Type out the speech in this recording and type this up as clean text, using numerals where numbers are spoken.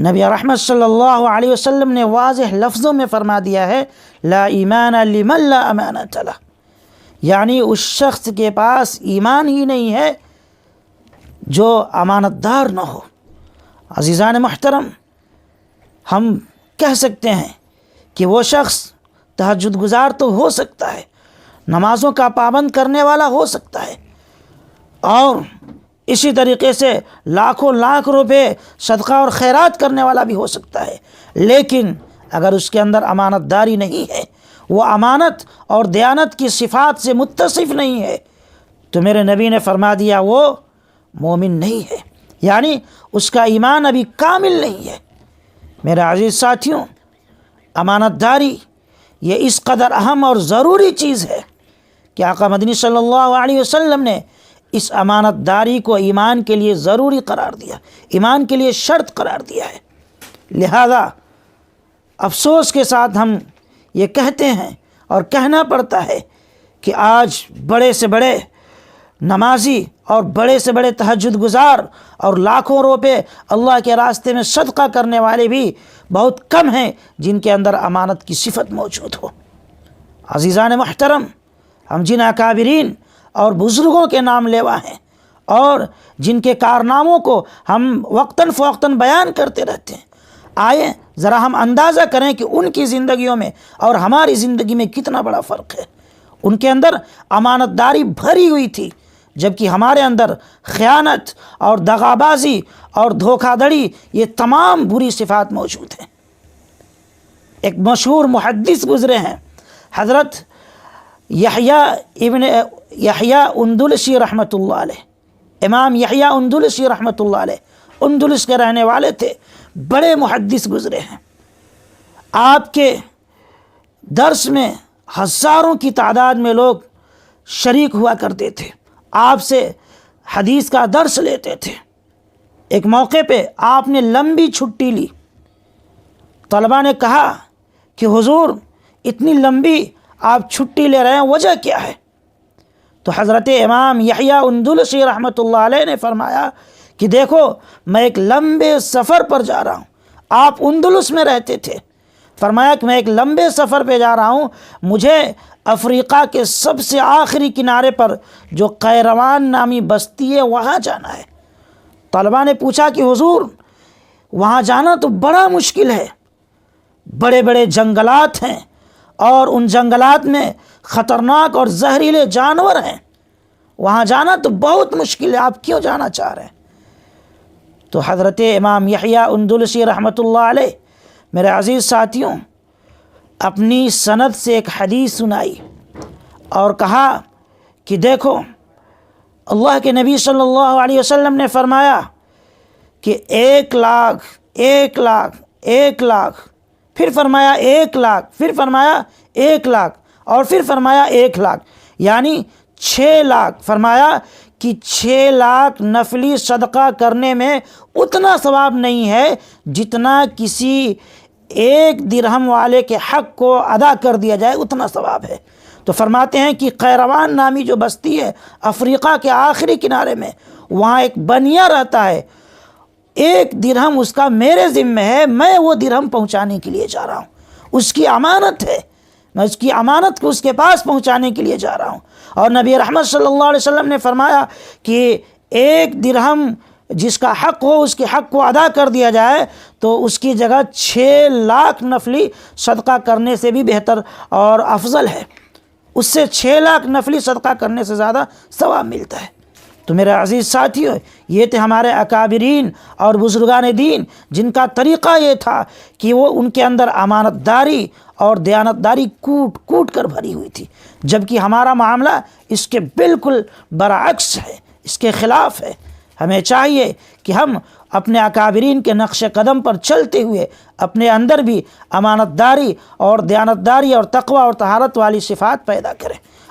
نبی رحمت صلی اللہ علیہ وسلم نے واضح لفظوں میں فرما دیا ہے لا ایمان لمن لا امانۃ لہ، یعنی اس شخص کے پاس ایمان ہی نہیں ہے جو امانت دار نہ ہو۔ عزیزان محترم، ہم کہہ سکتے ہیں کہ وہ شخص تہجد گزار تو ہو سکتا ہے، نمازوں کا پابند کرنے والا ہو سکتا ہے، اور اسی طریقے سے لاکھوں لاکھ روپے صدقہ اور خیرات کرنے والا بھی ہو سکتا ہے، لیکن اگر اس کے اندر امانت داری نہیں ہے، وہ امانت اور دیانت کی صفات سے متصف نہیں ہے، تو میرے نبی نے فرما دیا وہ مومن نہیں ہے، یعنی اس کا ایمان ابھی کامل نہیں ہے۔ میرے عزیز ساتھیوں، امانت داری یہ اس قدر اہم اور ضروری چیز ہے کہ آقا مدنی صلی اللہ علیہ وسلم نے اس امانت داری کو ایمان کے لیے ضروری قرار دیا، ایمان کے لیے شرط قرار دیا ہے۔ لہذا افسوس کے ساتھ ہم یہ کہتے ہیں اور کہنا پڑتا ہے کہ آج بڑے سے بڑے نمازی اور بڑے سے بڑے تہجد گزار اور لاکھوں روپے اللہ کے راستے میں صدقہ کرنے والے بھی بہت کم ہیں جن کے اندر امانت کی صفت موجود ہو۔ عزیزان محترم، ہم جن اکابرین اور بزرگوں کے نام لیوا ہیں اور جن کے کارناموں کو ہم وقتاً فوقتاً بیان کرتے رہتے ہیں، آئیں ذرا ہم اندازہ کریں کہ ان کی زندگیوں میں اور ہماری زندگی میں کتنا بڑا فرق ہے۔ ان کے اندر امانت داری بھری ہوئی تھی، جبکہ ہمارے اندر خیانت اور دغابازی اور دھوکہ دڑی یہ تمام بری صفات موجود ہیں۔ ایک مشہور محدث گزرے ہیں، حضرت یحییٰ اندلسی رحمۃ اللہ علیہ، امام یحییٰ اندلسی رحمۃ اللہ علیہ، اندلس کے رہنے والے تھے، بڑے محدث گزرے ہیں۔ آپ کے درس میں ہزاروں کی تعداد میں لوگ شریک ہوا کرتے تھے، آپ سے حدیث کا درس لیتے تھے۔ ایک موقع پہ آپ نے لمبی چھٹی لی، طلباء نے کہا کہ حضور اتنی لمبی آپ چھٹی لے رہے ہیں، وجہ کیا ہے؟ تو حضرت امام یحییٰ اندلسی رحمۃ اللہ علیہ نے فرمایا کہ دیکھو میں ایک لمبے سفر پر جا رہا ہوں۔ آپ اندلس میں رہتے تھے، فرمایا کہ میں ایک لمبے سفر پہ جا رہا ہوں، مجھے افریقہ کے سب سے آخری کنارے پر جو قیروان نامی بستی ہے وہاں جانا ہے۔ طلباء نے پوچھا کہ حضور وہاں جانا تو بڑا مشکل ہے، بڑے بڑے جنگلات ہیں اور ان جنگلات میں خطرناک اور زہریلے جانور ہیں، وہاں جانا تو بہت مشکل ہے، آپ کیوں جانا چاہ رہے ہیں؟ تو حضرت امام یحییٰ اندلسی رحمۃ اللہ علیہ، میرے عزیز ساتھیوں، اپنی سند سے ایک حدیث سنائی اور کہا کہ دیکھو اللہ کے نبی صلی اللہ علیہ وسلم نے فرمایا کہ 1,00,000 پھر فرمایا 1,00,000، پھر فرمایا 1,00,000 اور پھر فرمایا 1,00,000، یعنی 6,00,000۔ فرمایا کہ 6,00,000 نفلی صدقہ کرنے میں اتنا ثواب نہیں ہے جتنا کسی 1 درہم والے کے حق کو ادا کر دیا جائے اتنا ثواب ہے۔ تو فرماتے ہیں کہ قیروان نامی جو بستی ہے افریقہ کے آخری کنارے میں، وہاں ایک بنیا رہتا ہے، 1 درہم اس کا میرے ذمہ ہے، میں وہ درہم پہنچانے کے لیے جا رہا ہوں، اس کی امانت ہے، میں اس کی امانت کو اس کے پاس پہنچانے کے لیے جا رہا ہوں۔ اور نبی رحمت صلی اللہ علیہ وسلم نے فرمایا کہ 1 درہم جس کا حق ہو اس کے حق کو ادا کر دیا جائے تو اس کی جگہ 6,00,000 نفلی صدقہ کرنے سے بھی بہتر اور افضل ہے، اس سے 6,00,000 نفلی صدقہ کرنے سے زیادہ ثواب ملتا ہے۔ تو میرے عزیز ساتھیو، یہ تھے ہمارے اکابرین اور بزرگان دین جن کا طریقہ یہ تھا کہ وہ ان کے اندر امانت داری اور دیانت داری کوٹ کوٹ کر بھری ہوئی تھی، جبکہ ہمارا معاملہ اس کے بالکل برعکس ہے، اس کے خلاف ہے۔ ہمیں چاہیے کہ ہم اپنے اکابرین کے نقش قدم پر چلتے ہوئے اپنے اندر بھی امانت داری اور دیانت داری اور تقوی اور طہارت والی صفات پیدا کریں۔